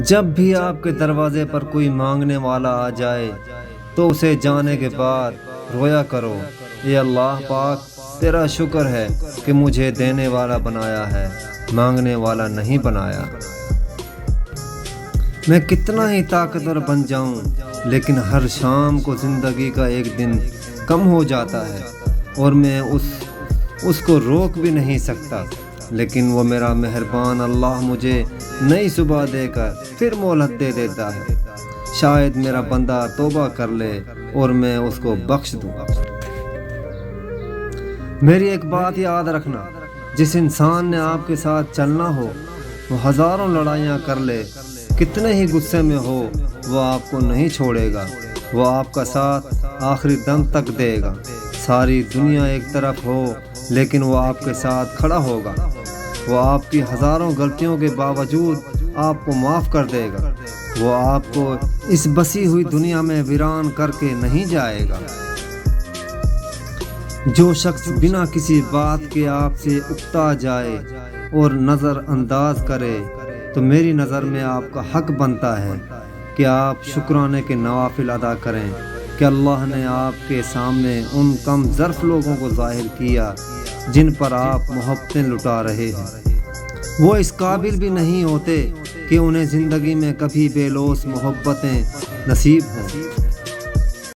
جب بھی آپ کے دروازے پر کوئی مانگنے والا آ جائے تو اسے جانے کے بعد رویا کرو، اے اللہ پاک تیرا شکر ہے کہ مجھے دینے والا بنایا ہے، مانگنے والا نہیں بنایا۔ میں کتنا ہی طاقتور بن جاؤں لیکن ہر شام کو زندگی کا ایک دن کم ہو جاتا ہے اور میں اس کو روک بھی نہیں سکتا، لیکن وہ میرا مہربان اللہ مجھے نئی صبح دے کر پھر مہلت دے دیتا ہے۔ شاید میرا بندہ توبہ کر لے اور میں اس کو بخش دوں۔ میری ایک بات یاد رکھنا، جس انسان نے آپ کے ساتھ چلنا ہو وہ ہزاروں لڑائیاں کر لے، کتنے ہی غصے میں ہو، وہ آپ کو نہیں چھوڑے گا، وہ آپ کا ساتھ آخری دم تک دے گا۔ ساری دنیا ایک طرف ہو لیکن وہ آپ کے ساتھ کھڑا ہوگا، وہ آپ کی ہزاروں غلطیوں کے باوجود آپ کو معاف کر دے گا، وہ آپ کو اس بسی ہوئی دنیا میں ویران کر کے نہیں جائے گا۔ جو شخص بنا کسی بات کے آپ سے اکتا جائے اور نظر انداز کرے تو میری نظر میں آپ کا حق بنتا ہے کہ آپ شکرانے کے نوافل ادا کریں کہ اللہ نے آپ کے سامنے ان کم ظرف لوگوں کو ظاہر کیا جن پر آپ محبتیں لٹا رہے ہیں۔ وہ اس قابل بھی نہیں ہوتے کہ انہیں زندگی میں کبھی بے لوث محبتیں نصیب ہوں۔